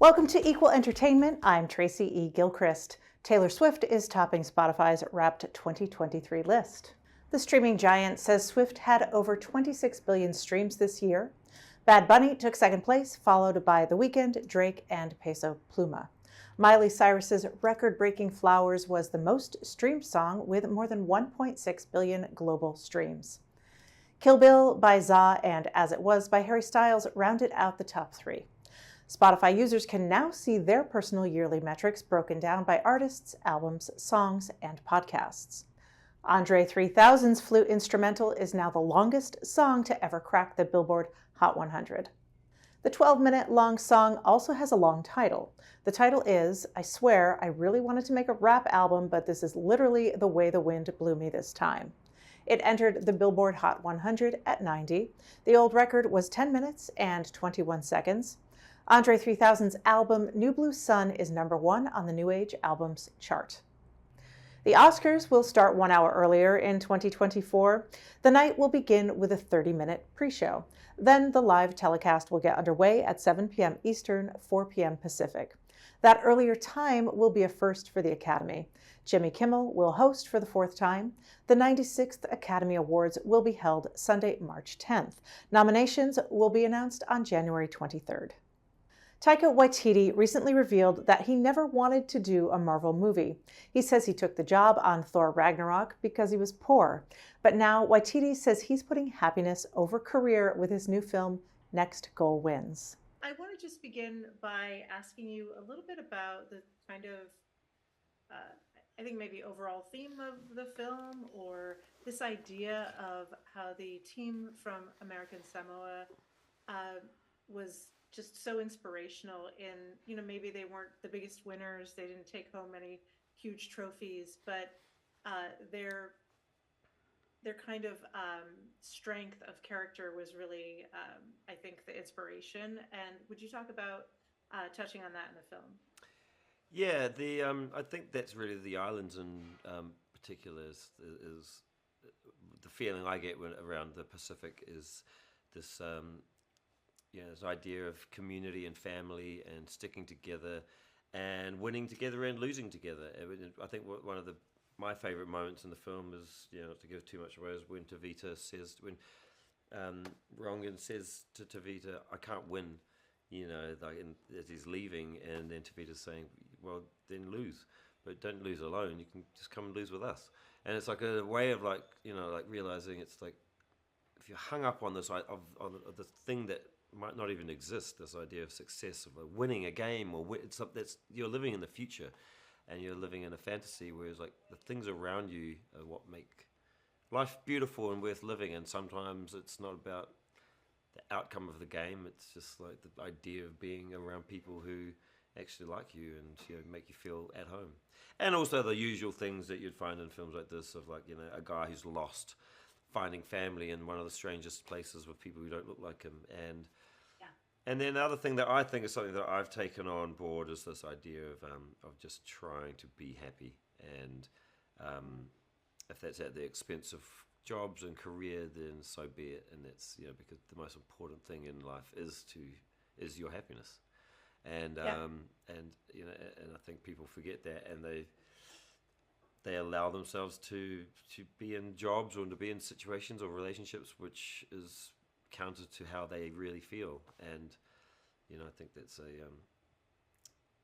Welcome to Equal Entertainment. I'm Tracy E. Gilchrist. Taylor Swift is topping Spotify's Wrapped 2023 list. The streaming giant says Swift had over 26 billion streams this year. Bad Bunny took second place, followed by The Weeknd, Drake, and Peso Pluma. Miley Cyrus's record-breaking Flowers was the most streamed song with more than 1.6 billion global streams. Kill Bill by Za and As It Was by Harry Styles rounded out the top three. Spotify users can now see their personal yearly metrics broken down by artists, albums, songs, and podcasts. Andre 3000's Flute Instrumental is now the longest song to ever crack the Billboard Hot 100. The 12-minute long song also has a long title. The title is, I swear I really wanted to make a rap album, but this is literally the way the wind blew me this time. It entered the Billboard Hot 100 at 90. The old record was 10 minutes and 21 seconds. Andre 3000's album New Blue Sun is number one on the New Age Albums chart. The Oscars will start 1 hour earlier in 2024. The night will begin with a 30-minute pre-show. Then the live telecast will get underway at 7 p.m. Eastern, 4 p.m. Pacific. That earlier time will be a first for the Academy. Jimmy Kimmel will host for the fourth time. The 96th Academy Awards will be held Sunday, March 10th. Nominations will be announced on January 23rd. Taika Waititi recently revealed that he never wanted to do a Marvel movie. He says he took the job on Thor Ragnarok because he was poor. But now Waititi says he's putting happiness over career with his new film, Next Goal Wins. I want to just begin by asking you a little bit about the kind of, I think maybe overall theme of the film, or this idea of how the team from American Samoa was just so inspirational in, maybe they weren't the biggest winners, they didn't take home any huge trophies, but their kind of strength of character was really, I think, the inspiration. And would you talk about touching on that in the film? Yeah, I think that's really the islands in particular is the feeling I get around the Pacific is this. This idea of community and family and sticking together and winning together and losing together. I think one of my favorite moments in the film is, not to give too much away, is when Rongan says to Tavita, I can't win, as he's leaving, and then Tavita's saying, well, then lose, but don't lose alone. You can just come and lose with us. And it's like a way of realizing it's like, if you're hung up on this, on the thing that might not even exist, this idea of success, of winning a game, or it's something that's, you're living in the future and you're living in a fantasy, whereas like the things around you are what make life beautiful and worth living. And sometimes it's not about the outcome of the game, it's just like the idea of being around people who actually like you and make you feel at home. And also the usual things that you'd find in films like this, of a guy who's lost, finding family in one of the strangest places with people who don't look like him. And then the other thing that I think is something that I've taken on board is this idea of just trying to be happy. And if that's at the expense of jobs and career, then so be it. And that's, because the most important thing in life is your happiness. And and I think people forget that, and they allow themselves to be in jobs or to be in situations or relationships which is counter to how they really feel. And I think that's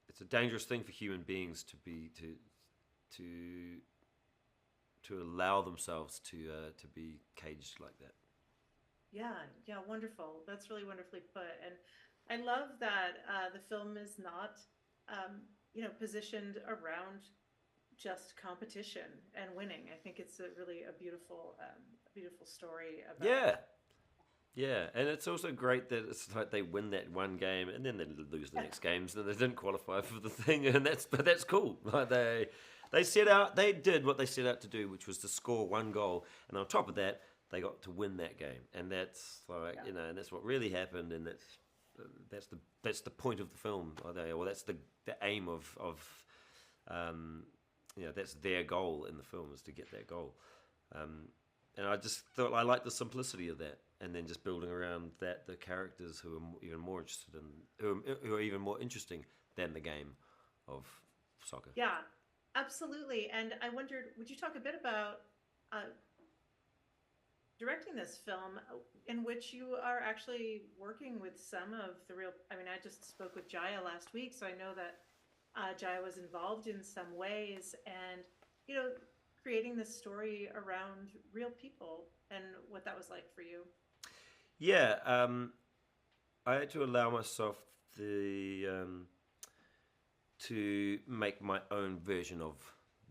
it's a dangerous thing for human beings to allow themselves to be caged like that. Yeah, wonderful. That's really wonderfully put. And I love that the film is not positioned around just competition and winning. I think it's really a beautiful story about. Yeah, and it's also great that it's like they win that one game and then they lose the next games, and they didn't qualify for the thing, and that's cool. Like they did what they set out to do, which was to score one goal, and on top of that, they got to win that game, and that's and that's what really happened, and that's the point of the film, or that's the aim of that's their goal in the film, is to get that goal. I just thought I liked the simplicity of that, and then just building around that the characters who are even more interested in, who are even more interesting than the game of soccer. Yeah, absolutely. And I wondered, would you talk a bit about uh, directing this film in which you are actually working with some of the real, I mean, I just spoke with Jaya last week, so I know that Jaya was involved in some ways and, you know, creating this story around real people and what that was like for you. Yeah, I had to allow myself the to make my own version of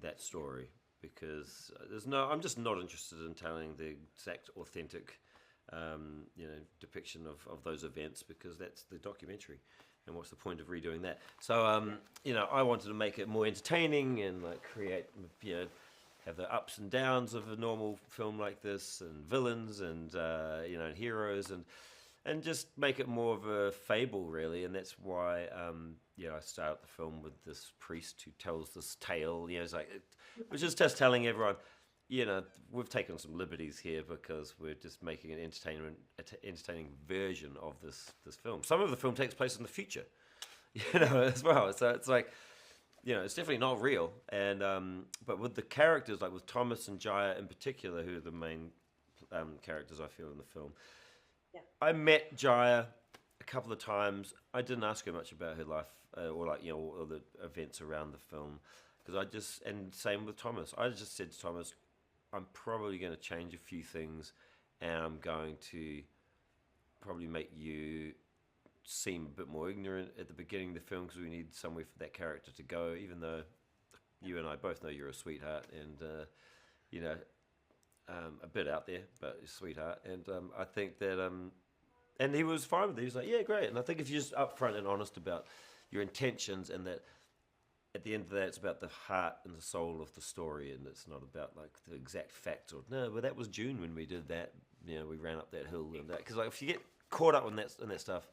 that story because I'm just not interested in telling the exact authentic, depiction of those events because that's the documentary, and what's the point of redoing that? So, I wanted to make it more entertaining and like create, have the ups and downs of a normal film like this, and villains, and and heroes, and just make it more of a fable, really. And that's why, I start the film with this priest who tells this tale. It's like, which is just telling everyone, we've taken some liberties here because we're just making an entertaining version of this film. Some of the film takes place in the future, as well. So it's like, it's definitely not real. And but with the characters, like with Thomas and Jaya in particular, who are the main characters I feel in the film. Yeah. I met Jaya a couple of times. I didn't ask her much about her life or all the events around the film because and same with Thomas. I just said to Thomas, I'm probably going to change a few things, and I'm going to probably make you seem a bit more ignorant at the beginning of the film because we need somewhere for that character to go, even though you and I both know you're a sweetheart and, a bit out there, but a sweetheart. And I think that, and he was fine with it. He was like, yeah, great. And I think if you're just upfront and honest about your intentions, and that at the end of that, it's about the heart and the soul of the story, and it's not about like the exact facts or no, but that was June when we did that. We ran up that hill and that, because like if you get caught up in that stuff,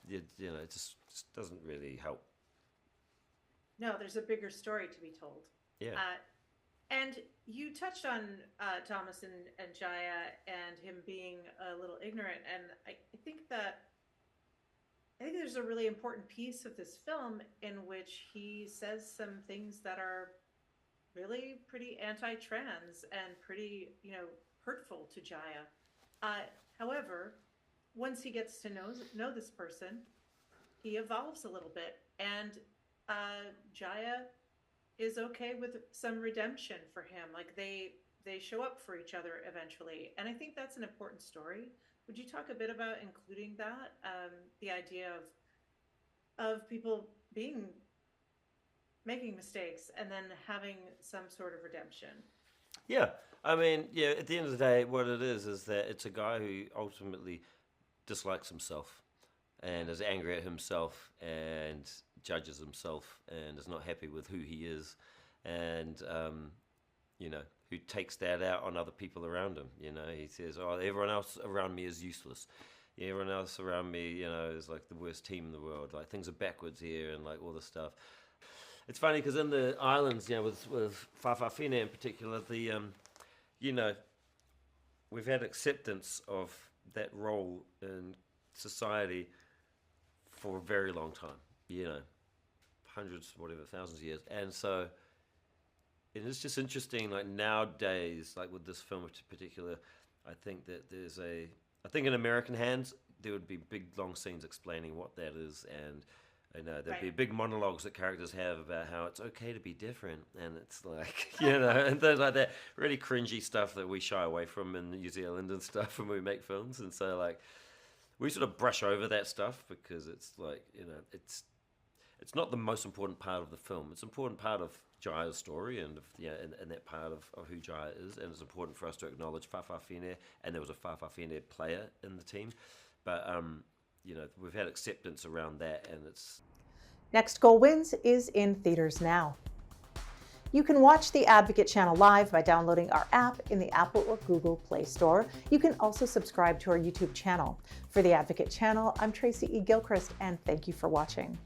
it just doesn't really help. No, there's a bigger story to be told. Yeah. And you touched on Thomas and Jaya and him being a little ignorant, and I think there's a really important piece of this film in which he says some things that are really pretty anti-trans and pretty, hurtful to Jaya. However, once he gets to know this person, he evolves a little bit, and Jaya is okay with some redemption for him. Like they show up for each other eventually, and I think that's an important story. Would you talk a bit about including that, the idea of people making mistakes and then having some sort of redemption? Yeah, I mean, at the end of the day, what it is that it's a guy who ultimately dislikes himself and is angry at himself and judges himself and is not happy with who he is, and who takes that out on other people around him. He says, oh, everyone else around me is useless. Everyone else around me, is like the worst team in the world. Like things are backwards here and like all this stuff. It's funny because in the islands, with Whawhawhine in particular, we've had acceptance of that role in society for a very long time, hundreds, whatever, thousands of years. And so it's just interesting, like nowadays, like with this film in particular, I think that I think in American hands, there would be big, long scenes explaining what that is, and there'd be big monologues that characters have about how it's okay to be different, and it's like, and things like that, really cringy stuff that we shy away from in New Zealand and stuff when we make films. And so, like, we sort of brush over that stuff because it's like, it's not the most important part of the film. It's an important part of Jaya's story and that part of who Jaya is, and it's important for us to acknowledge Whawhawhine, and there was a Whawhawhine player in the team, but we've had acceptance around that, and it's... Next Goal Wins is in theaters now. You can watch the Advocate channel live by downloading our app in the Apple or Google Play Store. You can also subscribe to our YouTube channel. For the Advocate channel, I'm Tracy E. Gilchrist, and thank you for watching.